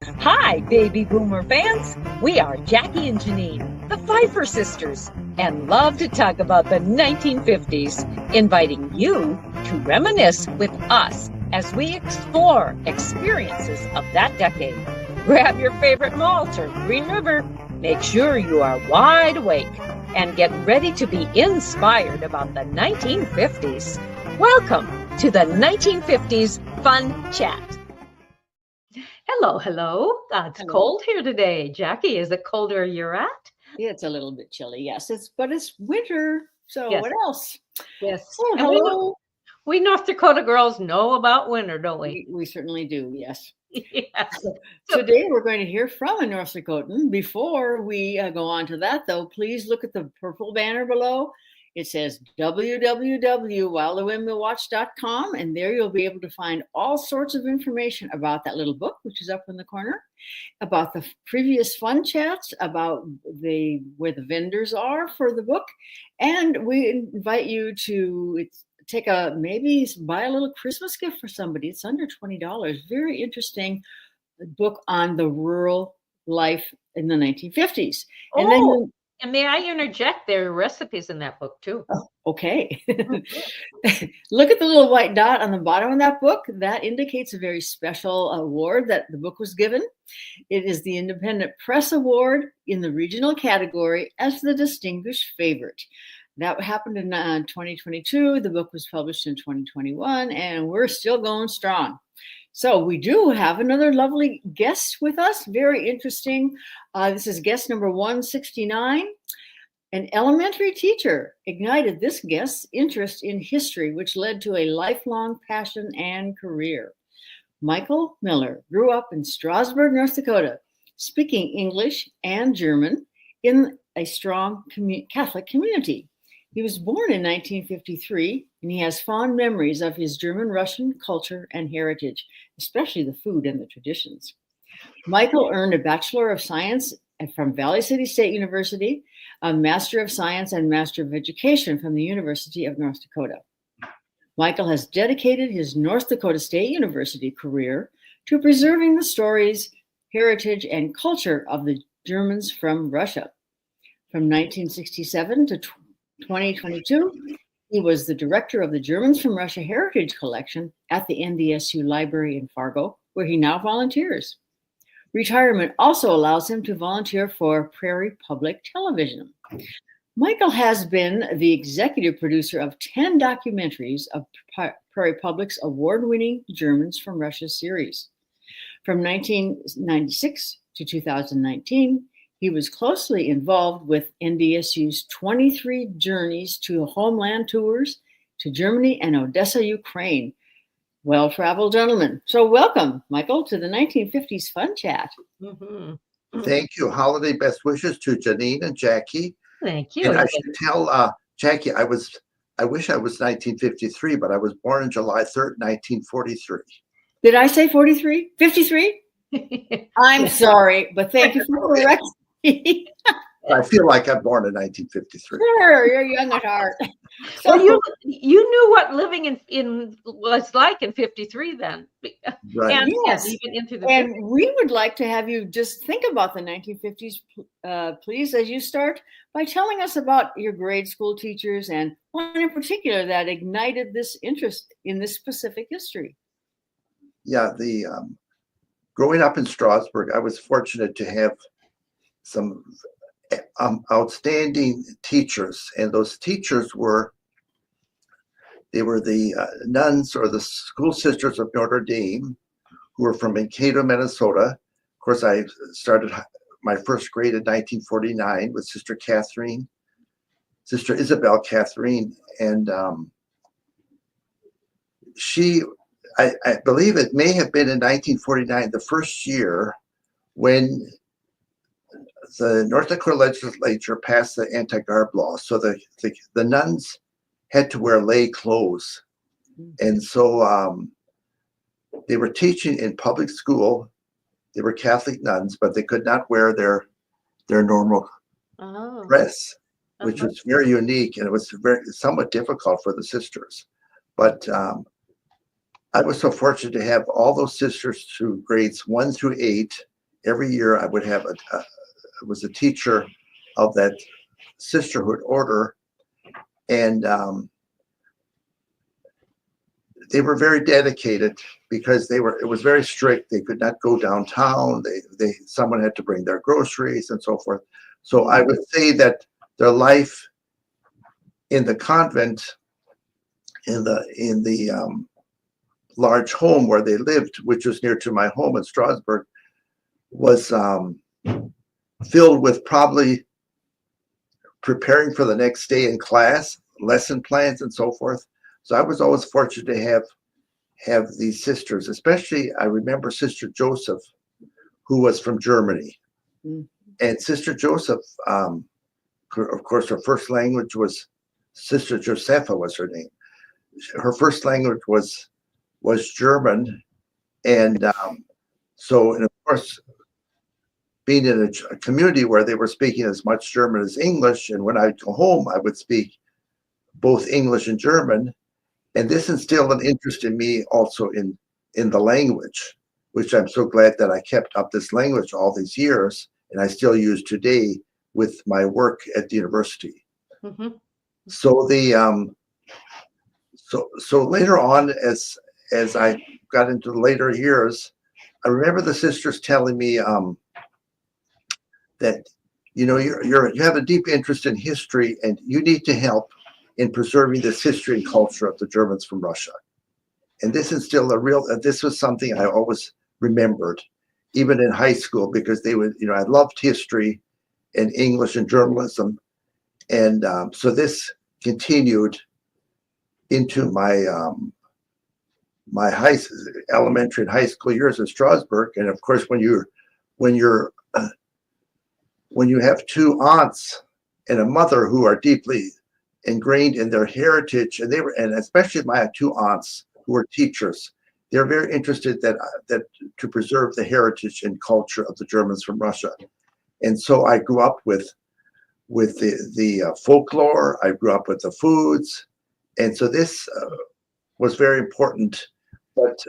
Hi, baby boomer fans. We are Jackie and Janine, the Pfeiffer sisters, and love to talk about the 1950s, inviting you to reminisce with us as we explore experiences of that decade. Grab your favorite malt or Green River. Make sure you are wide awake and get ready to be inspired about the 1950s. Welcome to the 1950s Fun Chat. Hello, hello. It's Hello. cold here today. Jackie, is it colder where you're at? It's a little bit chilly, yes. It's winter. So Yes, what else? yes. Oh, And hello. we North Dakota girls know about winter, don't we? We certainly do, yes. Yes. So, Today we're going to hear from a North Dakotan. Before we go on to that, though, please look at the purple banner below. It says www.whilethewindmillwatch.com, and there you'll be able to find all sorts of information about that little book, which is up in the corner, about the previous fun chats, about where the vendors are for the book, and we invite you to maybe buy a little Christmas gift for somebody. It's under $20. Very interesting book on the rural life in the 1950s. And then and may I interject? There are recipes in that book too. okay. Look at the little white dot on the bottom of that book. That indicates a very special award that the book was given. It is the Independent Press Award in the regional category as the distinguished favorite. That happened in 2022. The book was published in 2021, and we're still going strong. So we do have another lovely guest with us. Very interesting. This is guest number 169. An elementary teacher ignited this guest's interest in history, which led to a lifelong passion and career. Michael Miller grew up in Strasburg, North Dakota, speaking English and German in a strong Catholic community. He was born in 1953, and he has fond memories of his German-Russian culture and heritage, especially the food and the traditions. Michael earned a Bachelor of Science from Valley City State University, a Master of Science and Master of Education from the University of North Dakota. Michael has dedicated his North Dakota State University career to preserving the stories, heritage, and culture of the Germans from Russia. From 1967 to 2022, he was the director of the Germans from Russia Heritage Collection at the NDSU Library in Fargo, where he now volunteers. Retirement also allows him to volunteer for Prairie Public Television. Michael has been the executive producer of 10 documentaries of Prairie Public's award-winning Germans from Russia series. From 1996 to 2019, he was closely involved with NDSU's 23 journeys to homeland tours to Germany and Odessa, Ukraine. Well-traveled gentleman. So welcome, Michael, to the 1950s Fun Chat. Mm-hmm. Thank you. Holiday best wishes to Janine and Jackie. Thank you. And I should tell Jackie, I wish I was 1953, but I was born on July 3rd, 1943. Did I say 43? 53? I'm sorry, but thank you for correcting me. I feel like I'm born in 1953. Sure, you're young at heart. So you knew what living in was like in 53 then. Right. And, yes. Even into the and 50s. We would like to have you just think about the 1950s, please, as you start by telling us about your grade school teachers and one in particular that ignited this interest in this specific history. Yeah, growing up in Strasburg, I was fortunate to have some outstanding teachers, and those teachers were the nuns or the school sisters of Notre Dame, who were from Mankato, Minnesota. Of course, I started my first grade in 1949 with Sister Isabel Catherine, and I believe it may have been in 1949, the first year when the North Dakota legislature passed the anti-garb law. So the nuns had to wear lay clothes. And so they were teaching in public school. They were Catholic nuns, but they could not wear their normal dress, which was very unique. And it was somewhat difficult for the sisters. But I was so fortunate to have all those sisters through grades 1 through 8 every year I would have was a teacher of that sisterhood order, and they were very dedicated because it was very strict. They could not go downtown. Someone had to bring their groceries and so forth. So I would say that their life in the convent, in the large home where they lived, which was near to my home in Strasburg, was filled with probably preparing for the next day in class, lesson plans, and so forth. So I was always fortunate to have these sisters, especially I remember Sister Joseph, who was from Germany. Mm-hmm. And Sister Joseph, of course, her first language was, Sister Josepha was her name. Her first language was German. And so, and of course, being in a community where they were speaking as much German as English, and when I go home, I would speak both English and German. And this instilled an interest in me also in the language, which I'm so glad that I kept up this language all these years, and I still use today with my work at the university. Mm-hmm. So so later on, as I got into the later years, I remember the sisters telling me that, you know, you have a deep interest in history, and you need to help in preserving this history and culture of the Germans from Russia. And this is still this was something I always remembered, even in high school, because they would, you know, I loved history and English and journalism. And so this continued into my my elementary and high school years in Strasburg. And of course, when you have two aunts and a mother who are deeply ingrained in their heritage, and especially my two aunts who were teachers, they're very interested that to preserve the heritage and culture of the Germans from Russia. And so I grew up with the folklore. I grew up with the foods, and so this was very important. But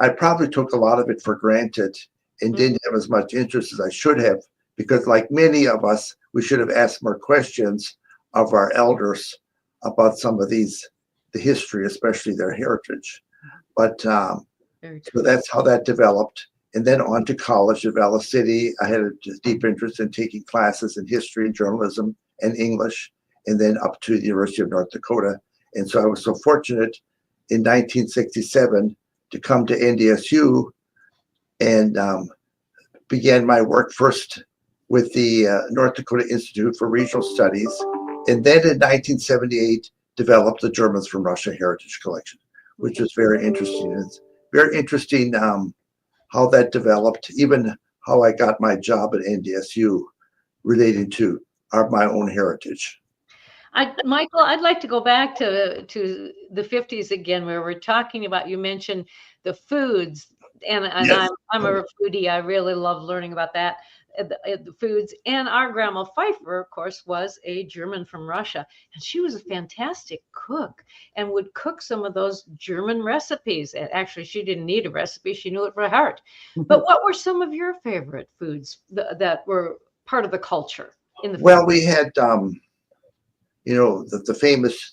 I probably took a lot of it for granted and didn't have as much interest as I should have, because like many of us, we should have asked more questions of our elders about some of the history, especially their heritage. But so that's how that developed. And then on to college at Valley City. I had a deep interest in taking classes in history and journalism and English, and then up to the University of North Dakota. And so I was so fortunate in 1967 to come to NDSU and began my work first with the North Dakota Institute for Regional Studies, and then in 1978 developed the Germans from Russia Heritage Collection, which was very interesting. It's very interesting how that developed, even how I got my job at NDSU related to my own heritage. Michael, I'd like to go back to the 50s again, where we're talking about, you mentioned the foods, and yes. I'm a foodie. I really love learning about that, the foods. And our grandma Pfeiffer, of course, was a German from Russia, and she was a fantastic cook and would cook some of those German recipes. And actually, she didn't need a recipe; she knew it by heart. But what were some of your favorite foods that were part of the culture in the? Well, we had. You know, the famous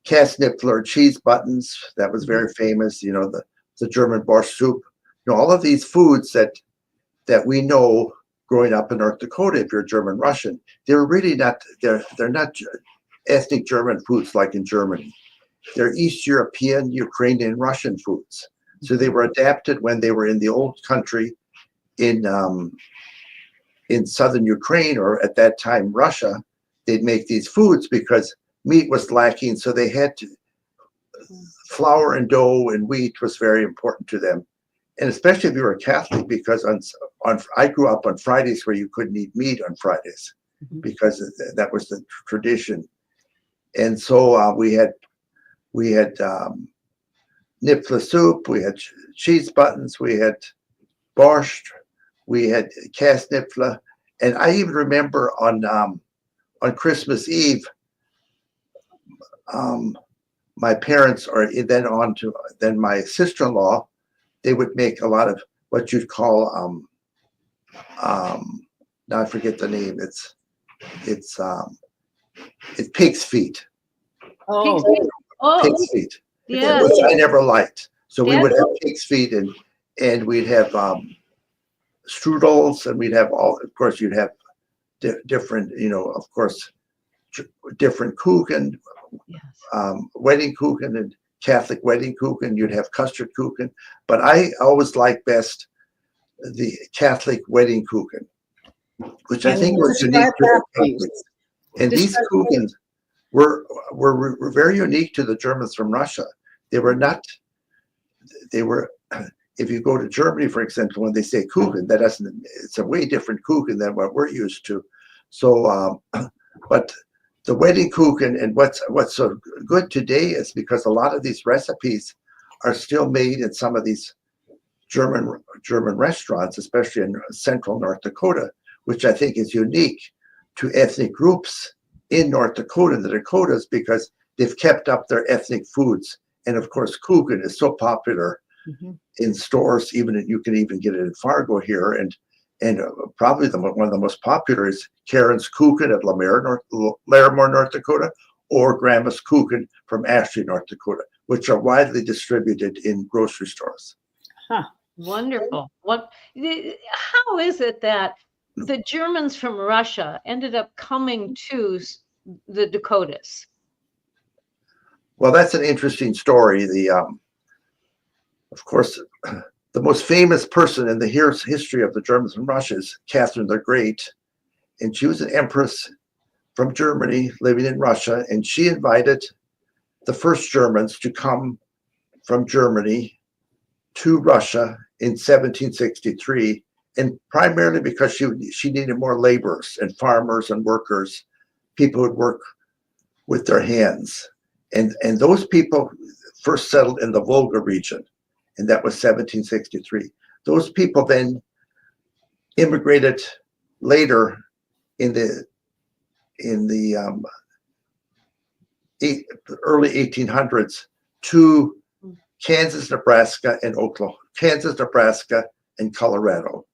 Käsnipfler cheese buttons, that was very famous. You know, the German borscht soup. You know, all of these foods that we know growing up in North Dakota, if you're German Russian, they're really not, they're not ethnic German foods like in Germany. They're East European, Ukrainian, Russian foods. So they were adapted when they were in the old country in southern Ukraine, or at that time Russia. They'd make these foods because meat was lacking, so they had to. Flour and dough and wheat was very important to them, and especially if you were a Catholic, because I grew up on Fridays where you couldn't eat meat on Fridays because that was the tradition, and so we had Nipfler soup, we had cheese buttons, we had borscht, we had Käsnipfler, and I even remember on Christmas Eve, my parents, or then my sister-in-law, they would make a lot of what you'd call now I forget the name. It's pig's feet. Oh, Oh, Pig's feet, yeah. which I never liked. So we Yeah. would have pig's feet, and we'd have strudels, and we'd have all. Of course, you'd have different, of course, different kuchen, Yes. wedding kuchen, and Catholic wedding kuchen. You'd have custard kuchen, but I always liked best the Catholic wedding kuchen, which I think was unique to the Catholics. And these kuchens were very unique to the Germans from Russia. They were not. They were. If you go to Germany, for example, when they say kuchen, it's a way different kuchen than what we're used to. So, but the wedding kuchen, and what's so good today is because a lot of these recipes are still made in some of these German restaurants, especially in central North Dakota, which I think is unique to ethnic groups in North Dakota, the Dakotas, because they've kept up their ethnic foods. And of course, kuchen is so popular in stores. You can even get it in Fargo here, and probably one of the most popular is Karen's Kuchen at Larimore, North Dakota, or Grandma's Kuchen from Ashley, North Dakota, which are widely distributed in grocery stores. Huh. Wonderful. How is it that the Germans from Russia ended up coming to the Dakotas? Well, that's an interesting story. Of course, the most famous person in the history of the Germans from Russia is Catherine the Great, and she was an empress from Germany living in Russia, and she invited the first Germans to come from Germany to Russia in 1763, and primarily because she needed more laborers and farmers and workers, people who would work with their hands, and those people first settled in the Volga region. And that was 1763. Those people then immigrated later in the early 1800s to Kansas, Nebraska, and Colorado.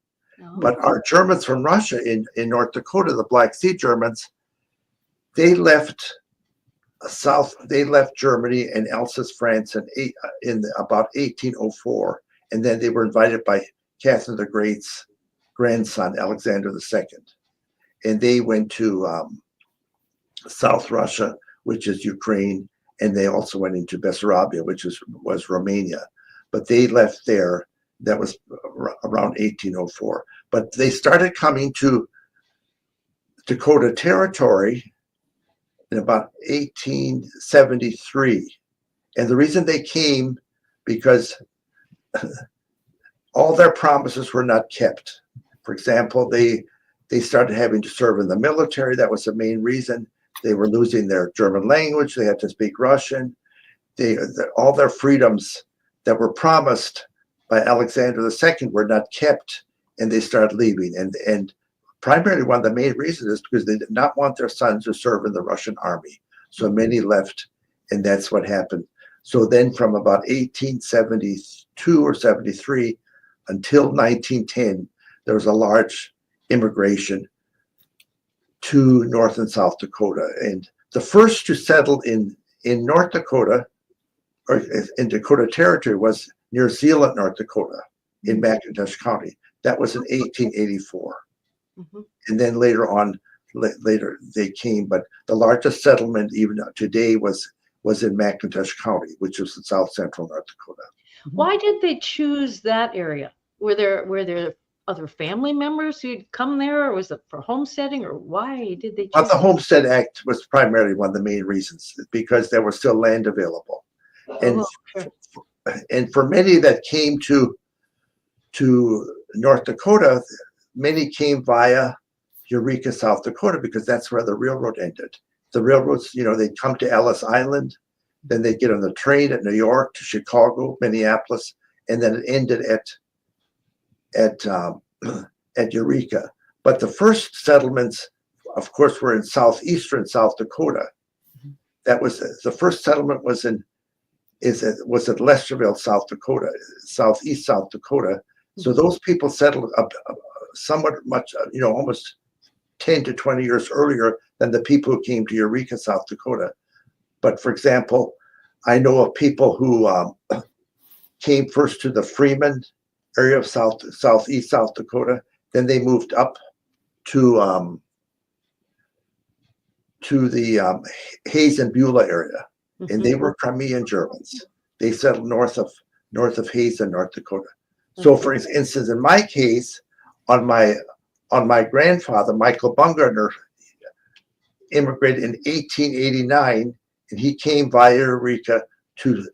Oh. But our Germans from Russia in North Dakota, the Black Sea Germans, they left Germany and Alsace, France in about 1804, and then they were invited by Catherine the Great's grandson, Alexander II, and they went to South Russia, which is Ukraine, and they also went into Bessarabia, which was Romania, but they left there. That was around 1804, but they started coming to Dakota Territory in about 1873. And the reason they came, because all their promises were not kept. For example, they started having to serve in the military. That was the main reason. They were losing their German language. They had to speak Russian. All their freedoms that were promised by Alexander II were not kept, and they started leaving. And primarily one of the main reasons is because they did not want their sons to serve in the Russian army. So many left, and that's what happened. So then from about 1872 or 73 until 1910, there was a large immigration to North and South Dakota. And the first to settle in North Dakota, or in Dakota Territory, was near Zeeland, North Dakota, in McIntosh County. That was in 1884. And then later they came, but the largest settlement even today was in McIntosh County, which is in south central North Dakota. Why did they choose that area? Were there other family members who'd come there, or was it for homesteading, or why did they choose? But the Homestead Act was primarily one of the main reasons, because there was still land available. And for many that came to North Dakota, many came via Eureka, South Dakota, because that's where the railroad ended. The railroads, they'd come to Ellis Island, then they'd get on the train at New York to Chicago, Minneapolis, and then it ended at Eureka. But the first settlements, of course, were in southeastern South Dakota. That was the first settlement was at Lesterville, South Dakota, southeast South Dakota. So those people settled up somewhat much, almost 10 to 20 years earlier than the people who came to Eureka, South Dakota. But for example, I know of people who came first to the Freeman area of southeast South Dakota. Then they moved up to the Hayes and Beulah area, and they were Crimean Germans. They settled north of Hayes in North Dakota. So, for instance, in my case, on my grandfather, Michael Bumgarner, immigrated in 1889, and he came via Eureka to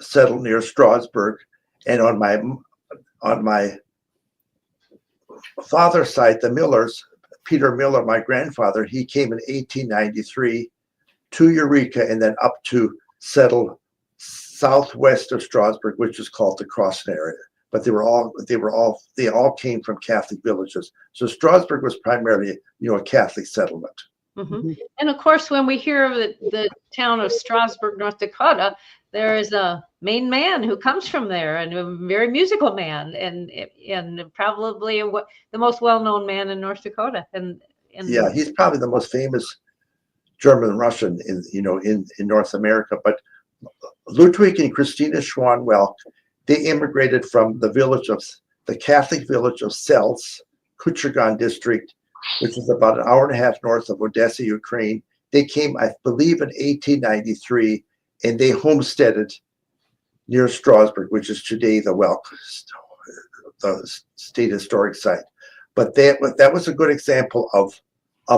settle near Strasburg. And on my father's side, the Millers, Peter Miller, my grandfather, he came in 1893 to Eureka and then up to settle southwest of Strasburg, which is called the Crossing area. But they all came from Catholic villages. So Strasburg was primarily, a Catholic settlement. And of course, when we hear of the town of Strasburg, North Dakota, there is a main man who comes from there, and a very musical man, and probably the most well-known man in North Dakota. And yeah, he's probably the most famous German Russian in North America. But Ludwig and Christina Schwan Welk, they immigrated from the Catholic village of Selz, Kuchergan district, which is about an hour and a half north of Odessa, Ukraine. They came, I believe, in 1893, and they homesteaded near Strasburg, which is today the Welk, the state historic site. But that was a good example of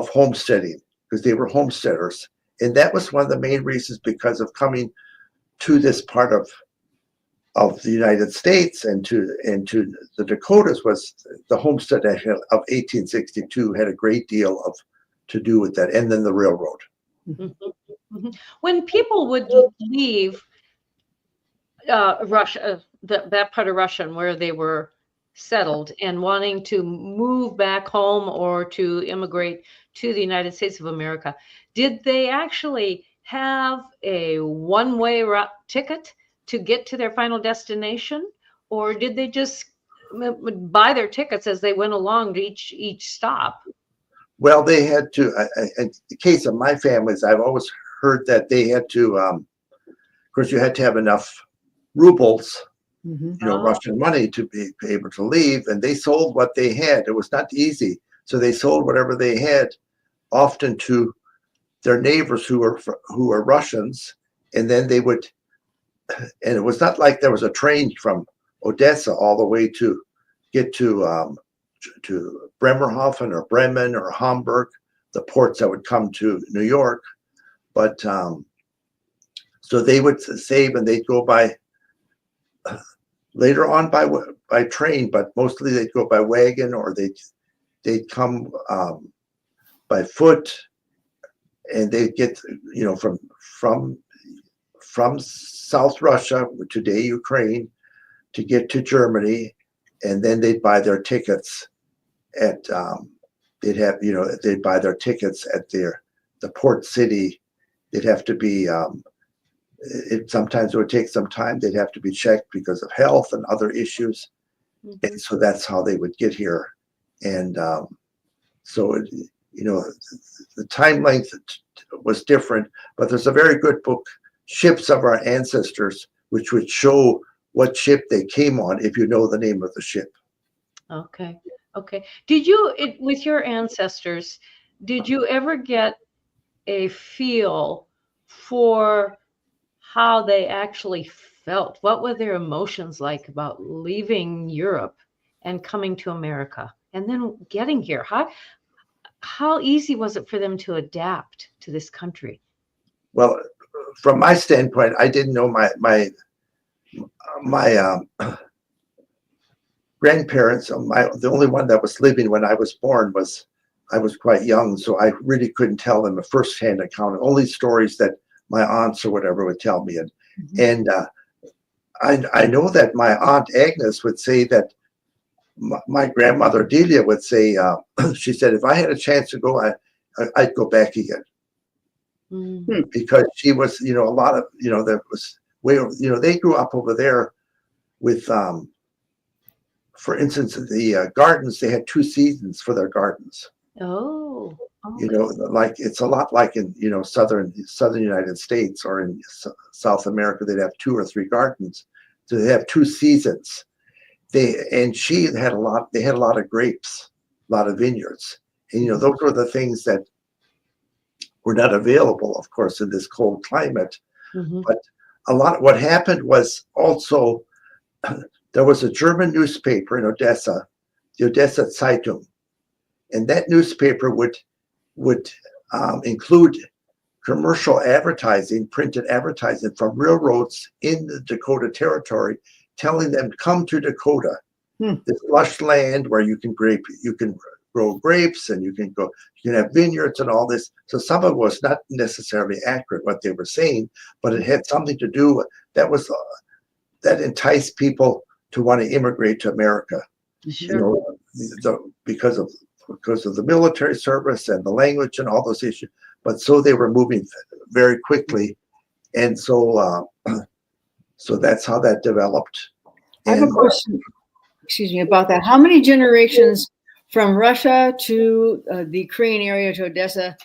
homesteading, because they were homesteaders. And that was one of the main reasons, because of coming to this part of the United States and to the Dakotas, was the Homestead Act of 1862 had a great deal to do with that, and then the railroad. When people would leave Russia, that part of Russia where they were settled, and wanting to move back home or to immigrate to the United States of America, did they actually have a one-way ticket to get to their final destination, or did they just buy their tickets as they went along to each stop? Well, they had to. In the case of my families, I've always heard that they had to. Of course, you had to have enough rubles, Russian money, to be able to leave, and they sold what they had. It was not easy, so they sold whatever they had, often to their neighbors who were Russians, and then they would. And it was not like there was a train from Odessa all the way to get to Bremerhaven or Bremen or Hamburg, the ports that would come to New York. But so they would save, and they'd go by later on by train, but mostly they'd go by wagon, or they'd come by foot, and they'd get from South Russia, today Ukraine, to get to Germany, and then they'd buy their tickets at they'd buy their tickets at the port city. They'd have to be sometimes it would take some time. They'd have to be checked because of health and other issues, and so that's how they would get here. And so the time length was different. But there's a very good book, Ships of Our Ancestors, which would show what ship they came on if you know the name of the ship. Okay. Did you, with your ancestors, did you ever get a feel for how they actually felt? What were their emotions like about leaving Europe and coming to America and then getting here? How easy was it for them to adapt to this country? Well, from my standpoint, I didn't know my grandparents. The only one that was living when I was born I was quite young, so I really couldn't tell them a first-hand account. Only stories that my aunts or whatever would tell me, and I know that my aunt Agnes would say that my grandmother Delia would say, she said, if I had a chance to go, I'd go back again. Because she was, a lot of, there was way, they grew up over there for instance, the gardens, they had 2 seasons for their gardens. Oh, You know, like it's a lot like in, you know, southern United States or in South America, they'd have 2 or 3 gardens. So they have 2 seasons. They had a lot of grapes, a lot of vineyards. And, you know, those were the things that were not available, of course, in this cold climate. But what happened was also there was a German newspaper in Odessa, the Odessa Zeitung, and that newspaper would include commercial advertising, printed advertising from railroads in the Dakota Territory, telling them to come to Dakota, this lush land where you can grow grapes and you can have vineyards and all this. So some of it was not necessarily accurate what they were saying, but it had something to do with that enticed people to want to immigrate to America. sure. You know, because of the military service and the language and all those issues. But so they were moving very quickly, and so that's how that developed. I have a question, excuse me, about that. How many generations from Russia to the Ukraine area to Odessa,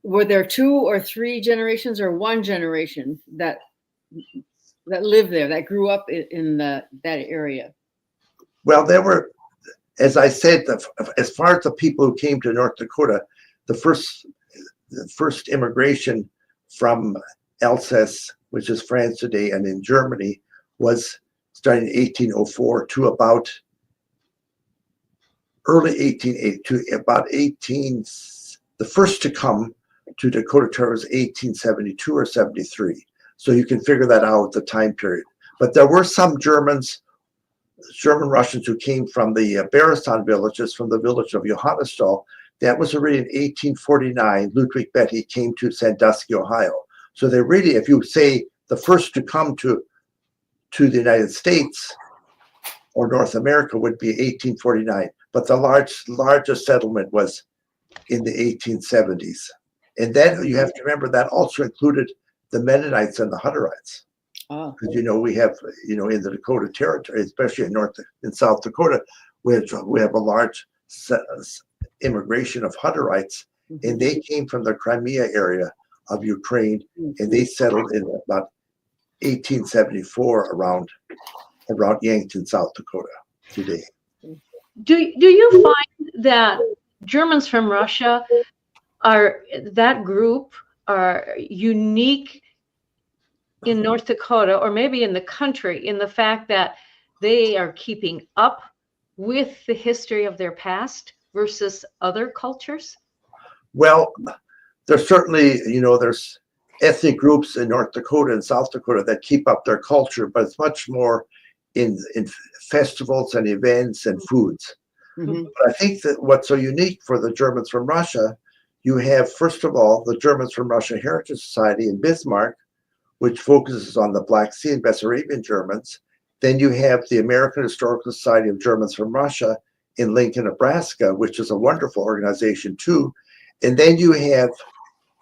were there 2 or 3 generations or 1 generation that lived there, that grew up in that area? Well, there were, as I said, as far as the people who came to North Dakota, the first immigration from Alsace, which is France today, and in Germany, was starting in 1804 to about early 1880 to about 18. The first to come to Dakota Territory was 1872 or 73. So you can figure that out, the time period. But there were some German Russians who came from the Berestan villages, from the village of Johannesthal. That was already in 1849. Ludwig Betty came to Sandusky, Ohio. So they really, if you say the first to come to the United States or North America would be 1849. But the largest settlement was in the 1870s. And then you have to remember that also included the Mennonites and the Hutterites. Because, you know, we have, you know, in the Dakota Territory, especially in South Dakota, we have a large immigration of Hutterites, and they came from the Crimea area of Ukraine, and they settled in about 1874 around Yankton, South Dakota today. Do you find that Germans from Russia that group are unique in North Dakota, or maybe in the country, in the fact that they are keeping up with the history of their past versus other cultures? Well, there's certainly, you know, there's ethnic groups in North Dakota and South Dakota that keep up their culture, but it's much more in festivals and events and foods. But I think that what's so unique for the Germans from Russia, you have, first of all, the Germans from Russia Heritage Society in Bismarck, which focuses on the Black Sea and Bessarabian Germans. Then you have the American Historical Society of Germans from Russia in Lincoln, Nebraska, which is a wonderful organization too. And then you have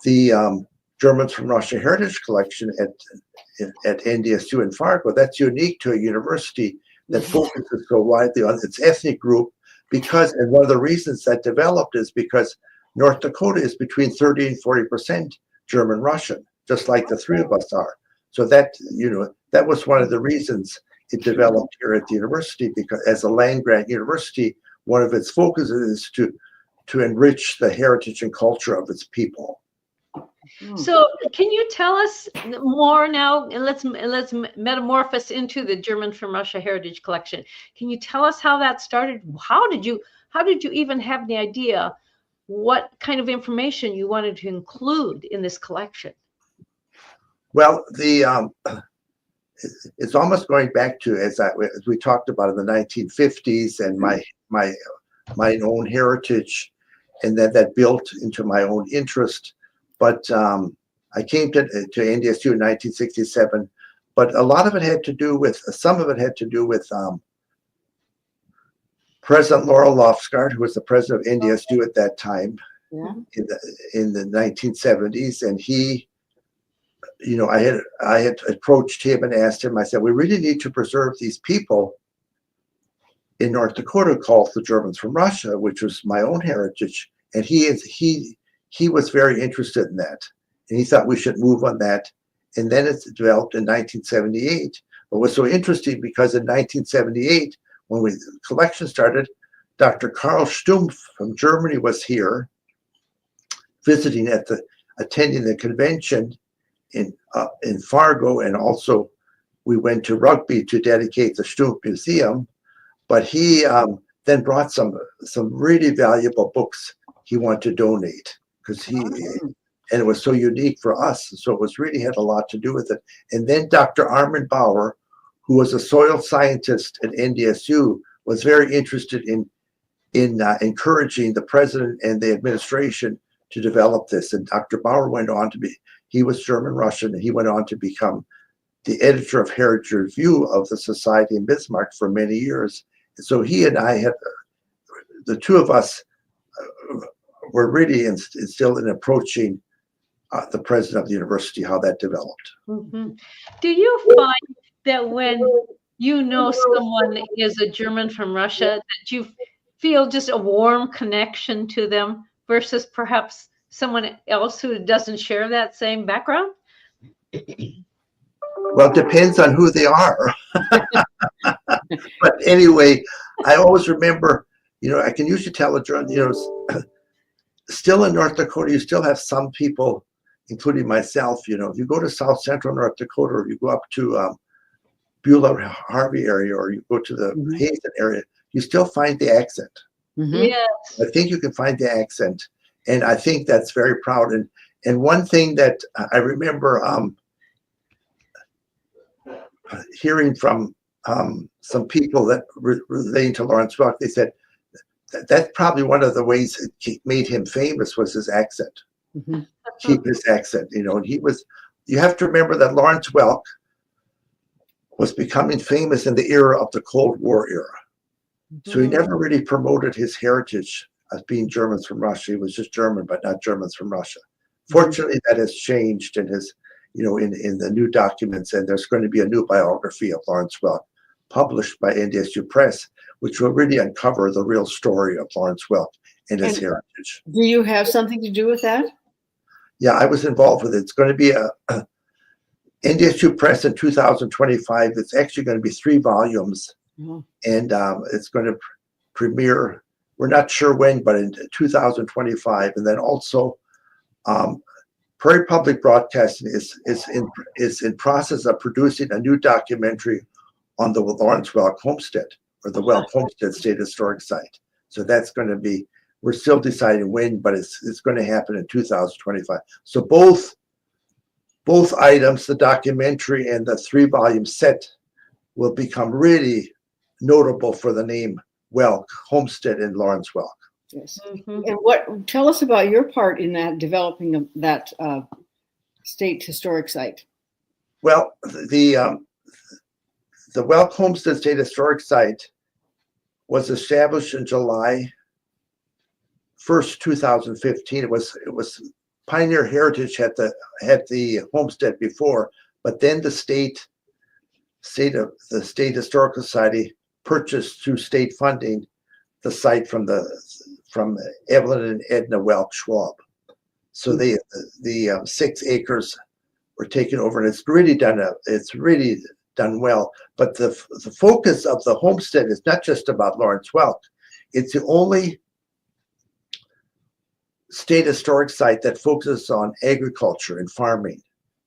the Germans from Russia Heritage Collection at NDSU in Fargo. That's unique to a university that focuses so widely on its ethnic group, and one of the reasons that developed is because North Dakota is between 30 and 40% German Russian, just like the 3 of us are. So that, you know, that was one of the reasons it developed here at the university, because as a land grant university, one of its focuses is to enrich the heritage and culture of its people. So can you tell us more now? And let's metamorphose into the German from Russia Heritage Collection. Can you tell us how that started? How did you even have the idea what kind of information you wanted to include in this collection? Well, it's almost going back to as we talked about in the 1950s and my own heritage, and that built into my own interest. But I came to NDSU in 1967, but a lot of it had to do with, some of it had to do with President Laurel Lofsgaard, who was the president of NDSU at that time in the 1970s, and he I had approached him and asked him, I said, we really need to preserve these people in North Dakota called the Germans from Russia, which was my own heritage. And he was very interested in that. And he thought we should move on that. And then it developed in 1978. But it was so interesting because in 1978, when the collection started, Dr. Karl Stumpf from Germany was here visiting attending the convention in Fargo, and also we went to Rugby to dedicate the Stumpf Museum. But he then brought some really valuable books he wanted to donate because and it was so unique for us. So it was really had a lot to do with it. And then Dr. Armin Bauer, who was a soil scientist at NDSU, was very interested in encouraging the president and the administration to develop this. And Dr. Bauer went on to he was German-Russian, and he went on to become the editor of Heritage Review of the Society in Bismarck for many years. And so he and I had, the two of us were really instilled in approaching the president of the university, how that developed. Mm-hmm. Do you find that when you know someone is a German from Russia, that you feel just a warm connection to them versus perhaps someone else who doesn't share that same background? Well, it depends on who they are. But anyway, I always remember, I can usually tell a German, still in North Dakota, you still have some people, including myself, if you go to South Central North Dakota, or you go up to Beulah Harvey area, or you go to the Hazen area, you still find the accent. Yes. I think you can find the accent. And I think that's very proud. And one thing that I remember hearing from some people that relating to Lawrence Welk, they said that's probably one of the ways it made him famous was his accent. Keep his accent, and you have to remember that Lawrence Welk was becoming famous in the era of the Cold War era. So he never really promoted his heritage as being Germans from Russia. He was just German, but not Germans from Russia. Fortunately, that has changed in his, in the new documents, and there's going to be a new biography of Lawrence Welk published by NDSU Press, which will really uncover the real story of Lawrence Welk and his heritage. Do you have something to do with that? Yeah, I was involved with it. It's going to be a NDSU Press in 2025. It's actually going to be 3 volumes, and it's going to premiere. We're not sure when, but in 2025. And then also, Prairie Public Broadcasting is in process of producing a new documentary on the Lawrence Welk Homestead, or the Welk Homestead State Historic Site. So that's going to be. We're still deciding when, but it's going to happen in 2025. So both items, the documentary and the 3-volume set, will become really notable for the name Welk Homestead in Lawrence Welk. Yes. And tell us about your part in that developing that state historic site. Well, the Welk Homestead State Historic Site was established in July 1st, 2015. It was Pioneer Heritage had the homestead before, but then the state Historical Society purchased through state funding the site from Evelyn and Edna Welk Schwab. So the 6 acres were taken over, and it's really done well. But the focus of the homestead is not just about Lawrence Welk. It's the only state historic site that focuses on agriculture and farming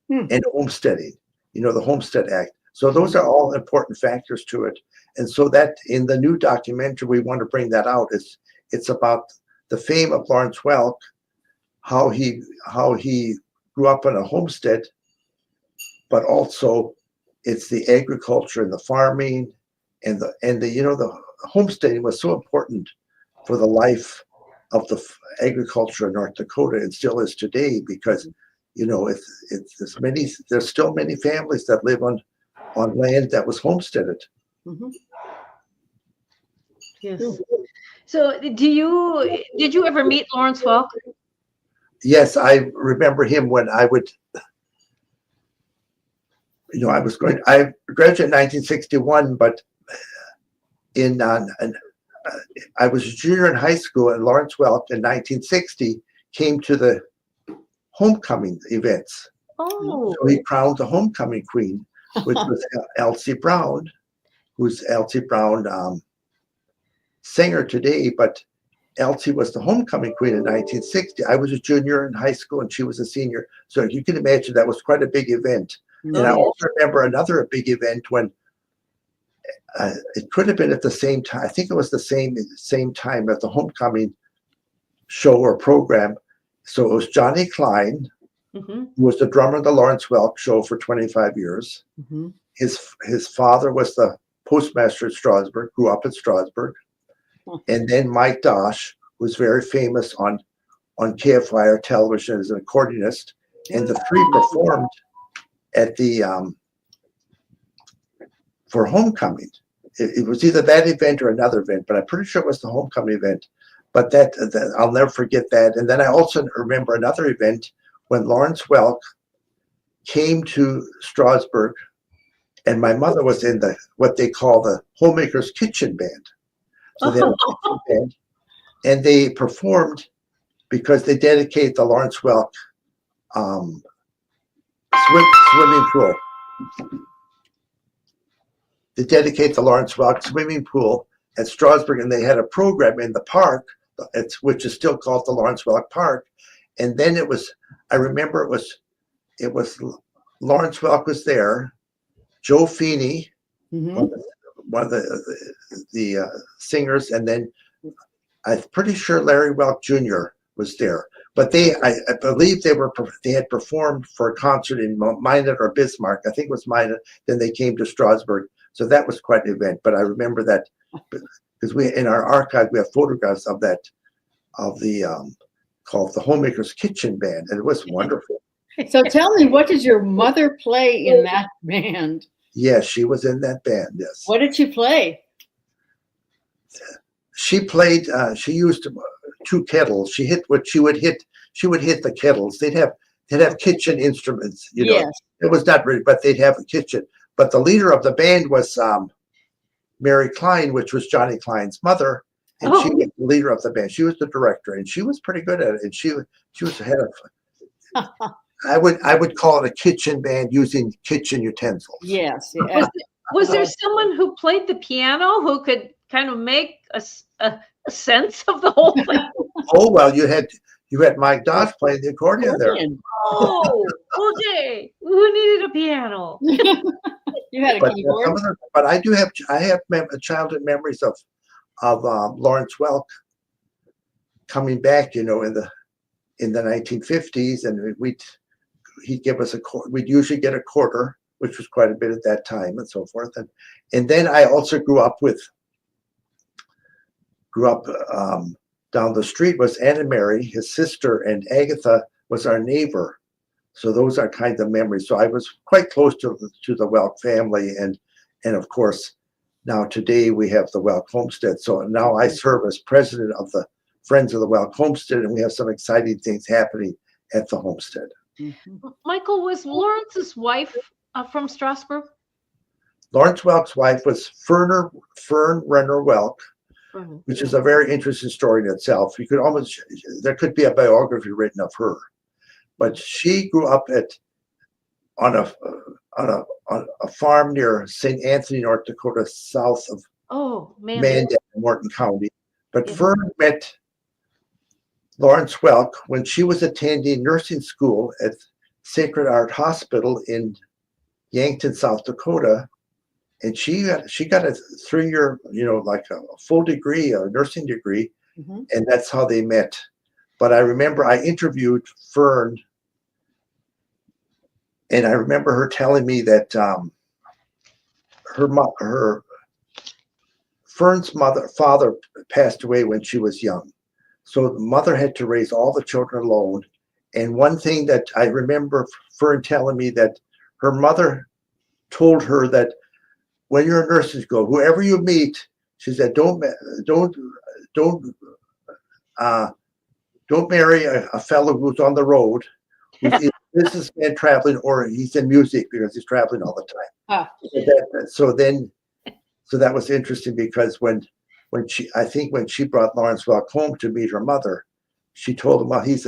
and homesteading, the Homestead Act. So those are all important factors to it. And so that in the new documentary, we want to bring that out. It's about the fame of Lawrence Welk, how he grew up in a homestead, but also it's the agriculture and the farming and the homesteading was so important for the life of the agriculture in North Dakota, and still is today, because there's still many families that live on land that was homesteaded. Yes. So did you ever meet Lawrence Welk? Yes, I remember him when I would I graduated in 1961, but I was a junior in high school, and Lawrence Welk in 1960 came to the homecoming events. Oh. So he crowned the homecoming queen, which was Elsie Brown, who's Elsie Brown, singer today, but Elsie was the homecoming queen in 1960. I was a junior in high school and she was a senior. So you can imagine that was quite a big event. And I also remember another big event when it could have been at the same time. I think it was the same time at the homecoming show or program. So it was Johnny Klein, who was the drummer of the Lawrence Welk show for 25 years. His father was the postmaster at Strasburg, grew up in Strasburg. And then Mike Dosh was very famous on KFYR television as an accordionist. And the three performed at the for homecoming. It was either that event or another event, but I'm pretty sure it was the homecoming event. But that I'll never forget that. And then I also remember another event when Lawrence Welk came to Strasburg, and my mother was in what they call the Homemaker's Kitchen Band. So they had a kitchen band, and they performed because they dedicated the Lawrence Welk swimming pool. They dedicate the Lawrence Welk swimming pool at Strasburg, and they had a program in the park, which is still called the Lawrence Welk Park. And then I remember it was Lawrence Welk was there, Joe Feeney, one of the singers, and then I'm pretty sure Larry Welk Jr. was there. But I believe they had performed for a concert in Minot or Bismarck. I think it was Minot. Then they came to Strasburg. So that was quite an event. But I remember that because in our archive we have photographs of the called the Homemaker's Kitchen Band, and it was wonderful. So tell me, what did your mother play in that band? Yes, she was in that band. Yes. What did she play? She played. She used two kettles. She would hit the kettles. They'd have kitchen instruments. Yes. It was not really, but they'd have a kitchen. But the leader of the band was Mary Klein, which was Johnny Klein's mother, and she was the leader of the band. She was the director, and she was pretty good at it. And she was head of. I would call it a kitchen band using kitchen utensils. Yes. Was there someone who played the piano who could kind of make a sense of the whole thing? Oh well, you had Mike Dosh playing the accordion there. Oh, okay. Who needed a piano? You had a keyboard. But I have childhood memories of Lawrence Welk coming back, in the 1950s, and he'd give us we'd usually get a quarter, which was quite a bit at that time, and so forth. And then I also grew up down the street was Anna Mary, his sister, and Agatha was our neighbor. So those are kind of memories. So I was quite close to the Welk family, and of course now today we have the Welk Homestead. So now I serve as president of the Friends of the Welk Homestead, and we have some exciting things happening at the homestead. Michael, was Lawrence's wife from Strasburg? Lawrence Welk's wife was Fern Renner Welk, which is a very interesting story in itself. There could be a biography written of her, but she grew up on a farm near St. Anthony, North Dakota, south of Mandan, Morton County. But Fern met Lawrence Welk when she was attending nursing school at Sacred Heart Hospital in Yankton, South Dakota. And she got a 3-year, like a full degree, a nursing degree, and that's how they met. But I remember I interviewed Fern, and I remember her telling me that Fern's father passed away when she was young, so the mother had to raise all the children alone. And one thing that I remember Fern telling me, that her mother told her that when you're in nursing school, whoever you meet, she said, don't marry a fellow who's on the road, who's businessman traveling, or he's in music because he's traveling all the time. Ah. So that was interesting because when she brought Lawrence Welk home to meet her mother, she told him, well, he's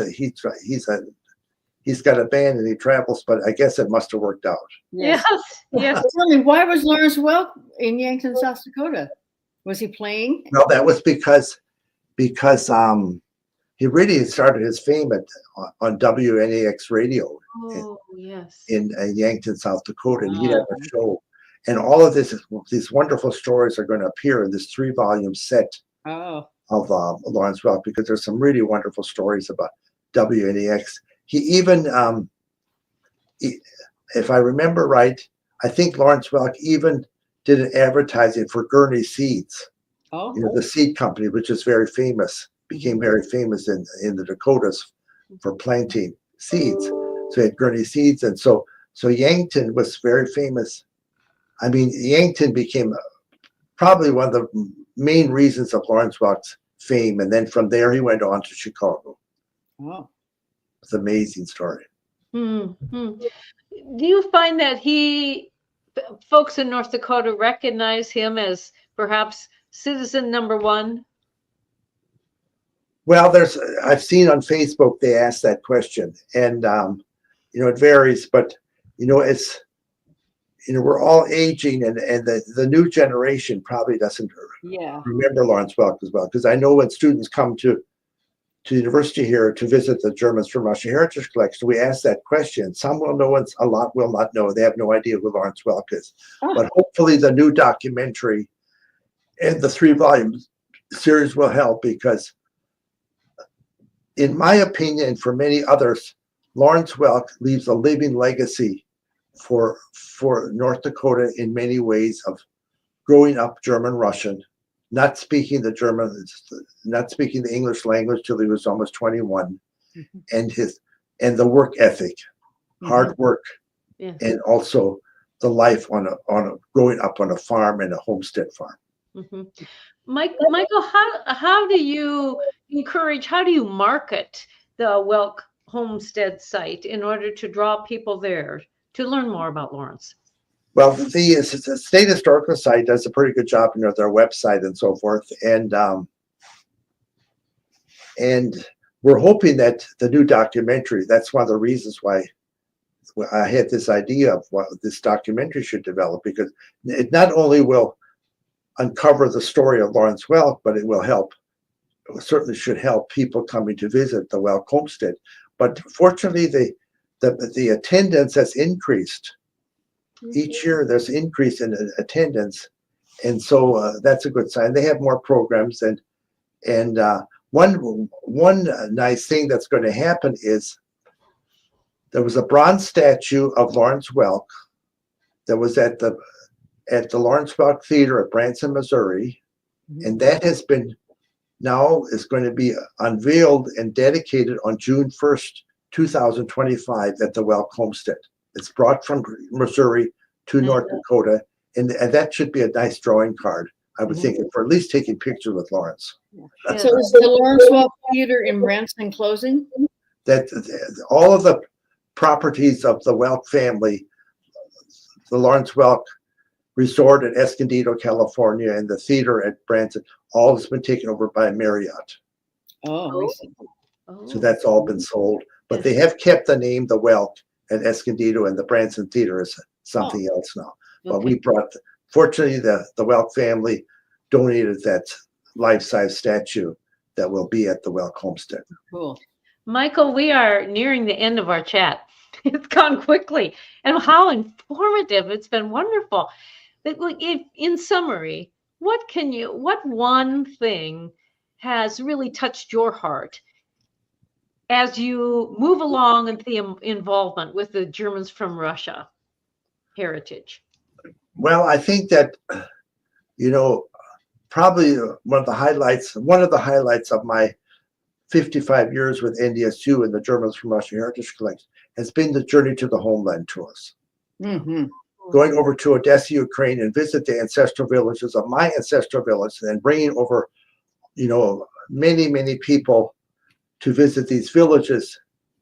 got a band and he travels, but I guess it must have worked out. Yes. Yes. Tell me, why was Lawrence Welk in Yankton, South Dakota? Was he playing? No, that was because he really started his fame on WNAX radio in Yankton, South Dakota, and he had a show. And all of these wonderful stories are going to appear in this 3-volume set of Lawrence Welk, because there's some really wonderful stories about WNAX. He even, if I remember right, I think Lawrence Welk even did an advertising for Gurney Seeds, the seed company, which is very famous, became very famous in the Dakotas for planting seeds. So he had Gurney Seeds, and so Yankton was very famous. I mean, Yankton became probably one of the main reasons of Lawrence Welk's fame, and then from there he went on to Chicago. Wow. It's an amazing story. Mm-hmm. Do you find that folks in North Dakota recognize him as perhaps citizen number one? Well, I've seen on Facebook they ask that question, and it varies, but we're all aging, and the new generation probably doesn't remember Lawrence Welk as well, because I know when students come to the university here to visit the Germans from Russia Heritage Collection, we ask that question. Some will know and a lot will not know. They have no idea who Lawrence Welk is. But hopefully the new documentary and the 3-volume series will help, because in my opinion, and for many others, Lawrence Welk leaves a living legacy for North Dakota in many ways, of growing up German Russian, not speaking the English language till he was almost 21, and the work ethic, hard work, and also the life on a growing up on a farm and a homestead farm. Mm-hmm. Michael, how do you market the Welk homestead site in order to draw people there to learn more about Lawrence? Well, the State Historical Site does a pretty good job, their website and so forth, and we're hoping that the new documentary, that's one of the reasons why I had this idea of what this documentary should develop, because it not only will uncover the story of Lawrence Welk, but it certainly should help people coming to visit the Welk homestead. But fortunately, the attendance has increased. Each year there's increase in attendance, and so that's a good sign. They have more programs, and one nice thing that's going to happen is there was a bronze statue of Lawrence Welk that was at the Lawrence Welk Theater at Branson, Missouri, and that is going to be unveiled and dedicated on June 1st, 2025 at the Welk homestead. It's brought from Missouri to North Dakota, and that should be a nice drawing card, I would think, for at least taking pictures with Lawrence. So is the Lawrence Welk Theater in Branson closing? That all of the properties of the Welk family, the Lawrence Welk Resort at Escondido, California, and the theater at Branson, all has been taken over by Marriott. I see. So that's all been sold, but they have kept the name the Welk at Escondido, and the Branson Theater is something else now. But fortunately, the Welk family donated that life-size statue that will be at the Welk homestead. Cool. Michael, we are nearing the end of our chat. It's gone quickly, and how informative. It's been wonderful. But if, in summary, what one thing has really touched your heart as you move along in the involvement with the Germans from Russia heritage? Well, I think that, probably one of the highlights of my 55 years with NDSU and the Germans from Russia Heritage Collection has been the Journey to the Homeland tours. Going over to Odessa, Ukraine, and visit the ancestral villages of my ancestral village, and then bringing over, many, many people to visit these villages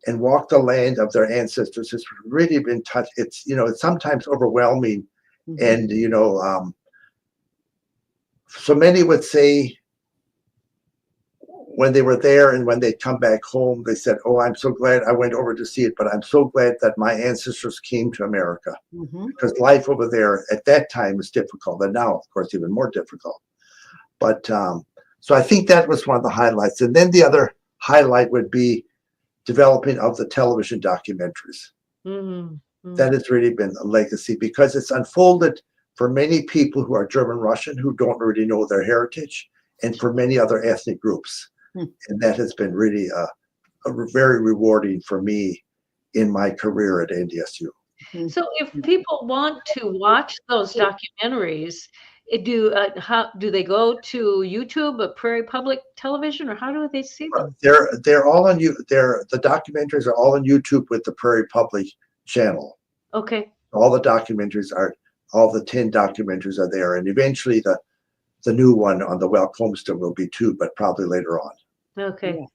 and walk the land of their ancestors has really been touched. It's, it's sometimes overwhelming. And, so many would say when they were there and when they come back home, they said, oh, I'm so glad I went over to see it, but I'm so glad that my ancestors came to America, because life over there at that time was difficult. And now, of course, even more difficult. But so I think that was one of the highlights. And then the other highlight would be developing of the television documentaries. That has really been a legacy, because it's unfolded for many people who are German Russian who don't really know their heritage, and for many other ethnic groups. And that has been really very rewarding for me in my career at NDSU. So if people want to watch those documentaries, how do they go to YouTube, a Prairie Public Television, or how do they see them? They're all on the documentaries are all on YouTube with the Prairie Public channel. Okay. All the documentaries all the 10 documentaries are there, and eventually the new one on the Welk homestead will be too, but probably later on. Okay. Yeah.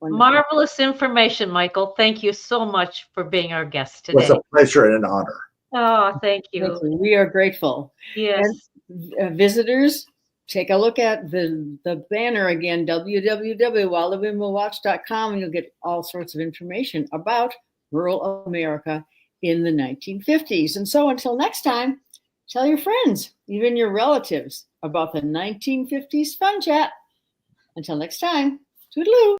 Marvelous information, Michael. Thank you so much for being our guest today. It was a pleasure and an honor. Oh, thank you. We are grateful. Yes. And, visitors, take a look at the banner again, www.wildlivingwillwatch.com, and you'll get all sorts of information about rural America in the 1950s. And so until next time, tell your friends, even your relatives, about the 1950s Fun Chat. Until next time, toodaloo.